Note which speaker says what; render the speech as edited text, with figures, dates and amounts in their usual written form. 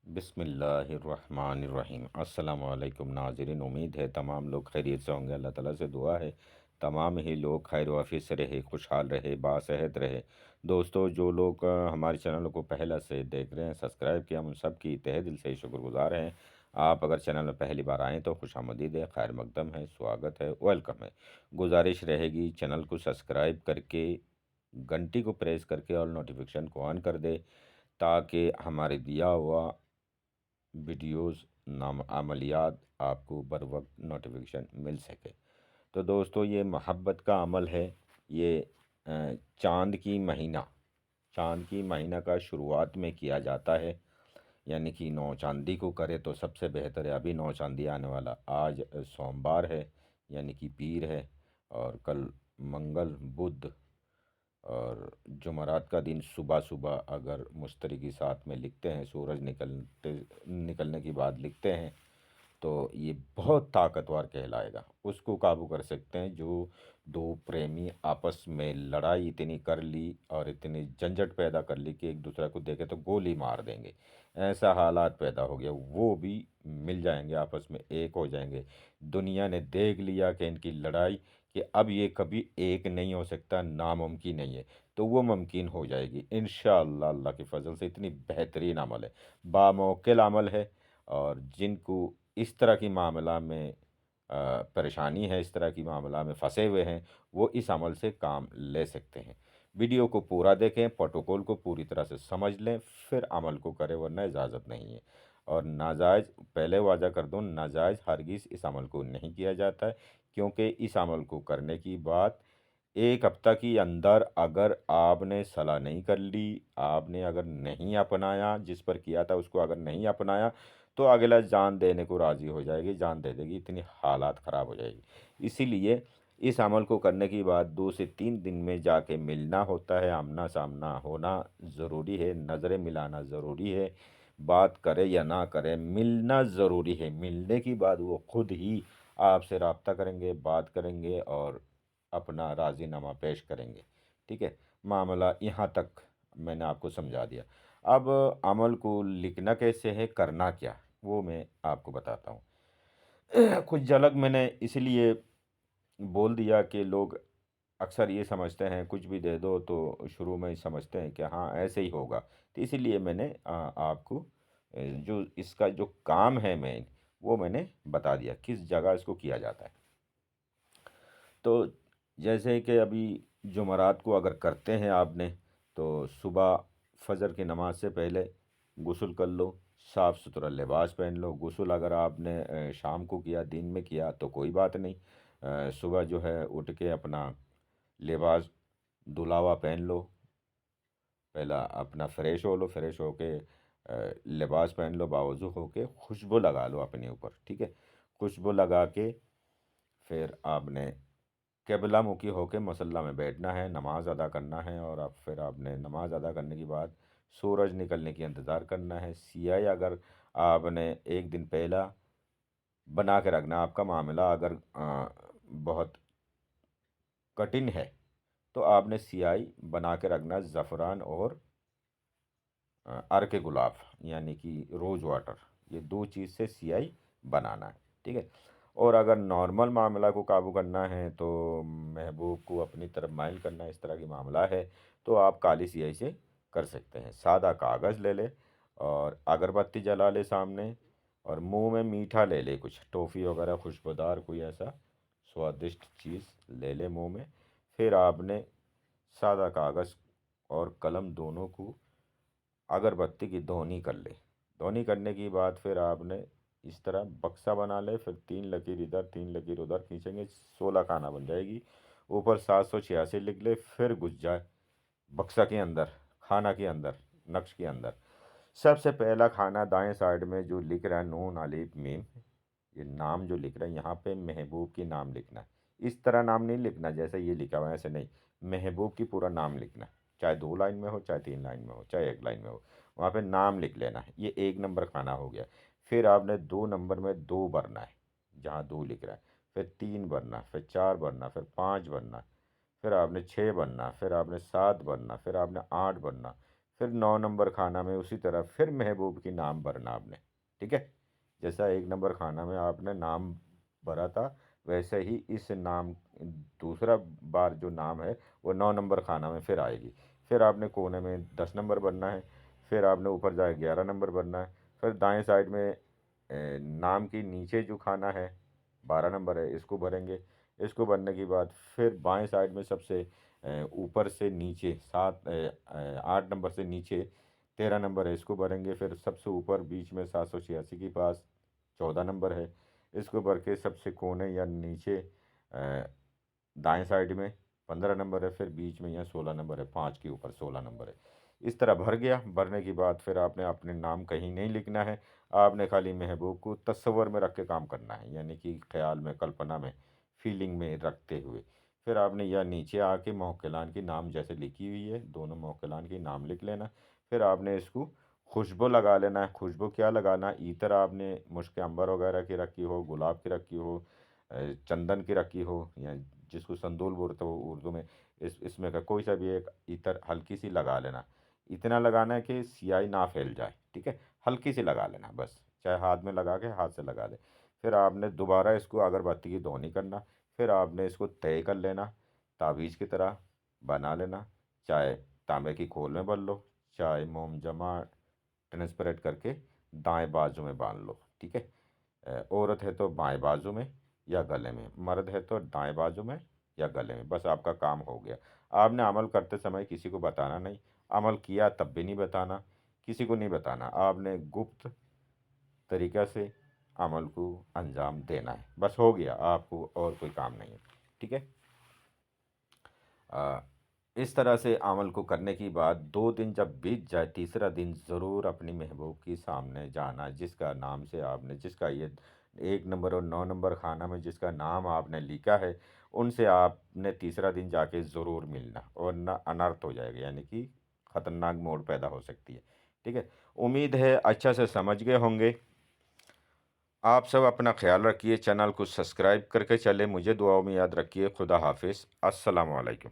Speaker 1: बिस्मिल्लाहिर्रहमानिर्रहीम। अस्सलामु अलैकुम नाज़रीन, उम्मीद है तमाम लोग खैरियत से होंगे। अल्लाह ताला से दुआ है तमाम ही लोग खैर वाफियत से रहे, खुशहाल रहे, बासेहत रहे। दोस्तों, जो लोग हमारे चैनल को पहले से देख रहे हैं, सब्सक्राइब किया, हम उन सब की तहे दिल से शुक्रगुजार हैं। आप अगर चैनल में पहली बार आएँ तो खुशामदीद है, खैर मकदम है, स्वागत है, वेलकम है। गुजारिश रहेगी चैनल को सब्सक्राइब करके घंटी को प्रेस करके और नोटिफिकेशन को ऑन कर दे, ताकि हमारे दिया हुआ वीडियोस नाम अमलियात आपको बर वक्त नोटिफिकेशन मिल सके। तो दोस्तों, ये मोहब्बत का अमल है। ये चाँद की महीना चाँद की महीना का शुरुआत में किया जाता है, यानी कि नौ चांदी को करे तो सबसे बेहतर है। अभी नौ चांदी आने वाला, आज सोमवार है यानी कि पीर है, और कल मंगल बुध और जुमरात का दिन सुबह सुबह अगर मुश्तरी के साथ में लिखते हैं, सूरज निकलने के बाद लिखते हैं, तो ये बहुत ताकतवर कहलाएगा। उसको काबू कर सकते हैं जो दो प्रेमी आपस में लड़ाई इतनी कर ली और इतनी झंझट पैदा कर ली कि एक दूसरे को देखे तो गोली मार देंगे, ऐसा हालात पैदा हो गया। वो भी मिल जाएंगे, आपस में एक हो जाएंगे। दुनिया ने देख लिया कि इनकी लड़ाई, कि अब ये कभी एक नहीं हो सकता, नामुमकिन नहीं है, तो वो मुमकिन हो जाएगी इंशाअल्लाह। अल्लाह के फजल से इतनी बेहतरीन अमल है, बामौकिल अमल है। और जिनको इस तरह की मामला में परेशानी है, इस तरह की मामला में फंसे हुए हैं, वो इस अमल से काम ले सकते हैं। वीडियो को पूरा देखें, प्रोटोकॉल को पूरी तरह से समझ लें, फिर अमल को करें, वरना इजाज़त नहीं है। और नाजायज़, पहले वादा कर दूँ, नाजायज़ हरगिज़ इस अमल को नहीं किया जाता है, क्योंकि इस अमल को करने की बात एक हफ्ता के अंदर अगर आपने सलाह नहीं कर ली, आपने अगर नहीं अपनाया, जिस पर किया था उसको अगर नहीं अपनाया, तो अगला जान देने को राज़ी हो जाएगी, जान दे देगी, इतनी हालात ख़राब हो जाएगी। इसीलिए इस अमल को करने के बाद 2 से 3 दिन में जाके मिलना होता है, आमना सामना होना ज़रूरी है, नज़रें मिलाना ज़रूरी है। बात करे या ना करे, मिलना ज़रूरी है। मिलने के बाद वो खुद ही आपसे रब्ता करेंगे, बात करेंगे और अपना राज़ीनामा पेश करेंगे। ठीक है, मामला यहाँ तक मैंने आपको समझा दिया। अब अमल को लिखना कैसे है, करना क्या, वो मैं आपको बताता हूँ। कुछ झलक मैंने इसलिए बोल दिया कि लोग अक्सर ये समझते हैं कुछ भी दे दो तो शुरू में ही समझते हैं कि हाँ ऐसे ही होगा। तो इसीलिए मैंने आपको जो इसका जो काम है मेन, वो मैंने बता दिया किस जगह इसको किया जाता है। तो जैसे कि अभी जुमरात को अगर करते हैं आपने, तो सुबह फजर की नमाज से पहले गुस्ल कर लो, साफ़ सुथरा लिबास पहन लो। गुस्ल अगर आपने शाम को किया, दिन में किया तो कोई बात नहीं। सुबह जो है उठ के अपना लिबास धुला हुआ पहन लो, पहला अपना फ़्रेश हो लो, फ्रेश होके लिबास पहन लो, बावज़ू होके खुशबू लगा लो अपने ऊपर। ठीक है, खुशबू लगा के फिर आपने क़िबला मुखी होके मसल्ला में बैठना है, नमाज़ अदा करना है। और अब फिर आपने नमाज़ अदा करने के बाद सूरज निकलने की इंतज़ार करना है। सियाही अगर आपने एक दिन पहला बना के रखना, आपका मामला अगर बहुत कठिन है, तो आपने सियाही बना के रखना ज़फ़रान और अर्क गुलाब, यानी कि रोज़ वाटर, ये दो चीज़ से सियाही बनाना है। ठीक है, और अगर नॉर्मल मामला को काबू करना है, तो महबूब को अपनी तरफ माइल करना है, इस तरह की मामला है, तो आप काली स्याही से कर सकते हैं। सादा कागज़ ले ले और अगरबत्ती जला ले सामने, और मुंह में मीठा ले ले, कुछ टॉफ़ी वगैरह खुशबूदार कोई ऐसा स्वादिष्ट चीज़ ले ले मुंह में। फिर आपने सादा कागज़ और कलम दोनों को अगरबत्ती की धोनी कर ले। धोनी करने के बाद फिर आपने इस तरह बक्सा बना ले, फिर 3 लकीर इधर 3 लकीर उधर खींचेंगे, 16 खाना बन जाएगी। ऊपर 786 लिख ले, फिर घुस जाए बक्सा के अंदर, खाना के अंदर, नक्श के अंदर। सबसे पहला खाना दाएं साइड में जो लिख रहा है नून अलिफ मीम, ये नाम जो लिख रहा है, यहाँ पे महबूब की नाम लिखना है। इस तरह नाम नहीं लिखना जैसे ये लिखा हुआ है, ऐसे नहीं, महबूब की पूरा नाम लिखना है। चाहे 2 लाइन में हो, चाहे 3 लाइन में हो, चाहे 1 लाइन में हो, वहाँ पे नाम लिख लेना है। ये 1 नंबर खाना हो गया। फिर आपने 2 नंबर में 2 भरना है, जहाँ 2 लिख रहा है। फिर 3 भरना, फिर 4 भरना, फिर 5 भरना, फिर आपने 6 भरना, फिर आपने 7 भरना, फिर आपने 8 भरना, फिर 9 नंबर खाना में उसी तरह फिर महबूब की नाम भरना आपने, ठीक है। जैसा 1 नंबर खाना में आपने नाम भरा था, वैसे ही इस नाम दूसरा बार जो नाम है वो 9 नंबर खाना में फिर आएगी। फिर आपने कोने में 10 नंबर भरना है, फिर आपने ऊपर जाके 11 नंबर भरना है, फिर दाएं साइड में नाम के नीचे जो खाना है 12 नंबर है, इसको भरेंगे। इसको भरने के बाद फिर बाएं साइड में सबसे ऊपर से नीचे 8 नंबर से नीचे 13 नंबर है, इसको भरेंगे। फिर सबसे ऊपर बीच में 786 के पास 14 नंबर है, इसको भर के सबसे कोने या नीचे दाएं साइड में 15 नंबर है, फिर बीच में यहाँ 16 नंबर है, 5 के ऊपर 16 नंबर है। इस तरह भर गया। भरने के बाद फिर आपने अपने नाम कहीं नहीं लिखना है, आपने खाली महबूब को तस्वर में रख के काम करना है, यानी कि ख्याल में, कल्पना में, फीलिंग में रखते हुए। फिर आपने यह नीचे आके मोहक्केलान की नाम जैसे लिखी हुई है, दोनों मोहक्केलान की नाम लिख लेना। फिर आपने इसको खुशबू लगा लेना है। खुशबू क्या लगाना, इतर आपने मुश्क अंबर वगैरह की रखी हो, गुलाब की रखी हो, चंदन की रखी हो, या जिसको संदूल बोलते हो उर्दू में, इसमें का कोई सा भी एक इतर हल्की सी लगा लेना। इतना लगाना है कि सियाही ना फैल जाए, ठीक है। हल्की सी लगा लेना बस, चाहे हाथ में लगा के हाथ से लगा दे। फिर आपने दोबारा इसको अगरबत्ती की धोनी करना। फिर आपने इसको तय कर लेना, ताबीज़ की तरह बना लेना। चाहे तांबे की खोल में बन लो, चाहे मोम जमा ट्रांसपेरेंट करके दाएं बाजू में बांध लो, ठीक है। औरत है तो बाएं बाजू में या गले में, मर्द है तो दाएं बाजू में या गले में, बस आपका काम हो गया। आपने अमल करते समय किसी को बताना नहीं, अमल किया तब भी नहीं बताना, किसी को नहीं बताना। आपने गुप्त तरीक़ा से अमल को अंजाम देना है, बस हो गया, आपको और कोई काम नहीं है, ठीक है। अ, इस तरह से अमल को करने के बाद 2 दिन जब बीत जाए, तीसरा दिन ज़रूर अपनी महबूब के सामने जाना, जिसका नाम से आपने, जिसका ये 1 नंबर और 9 नंबर खाना में जिसका नाम आपने लिखा है, उनसे आपने तीसरा दिन जाके ज़रूर मिलना, और ना अनर्थ हो जाएगा, यानी कि ख़तरनाक मोड़ पैदा हो सकती है, ठीक है। उम्मीद है अच्छा से समझ गए होंगे। आप सब अपना ख्याल रखिए, चैनल को सब्सक्राइब करके चले, मुझे दुआओं में याद रखिए। खुदा हाफिज़, अस्सलाम वालेकुम।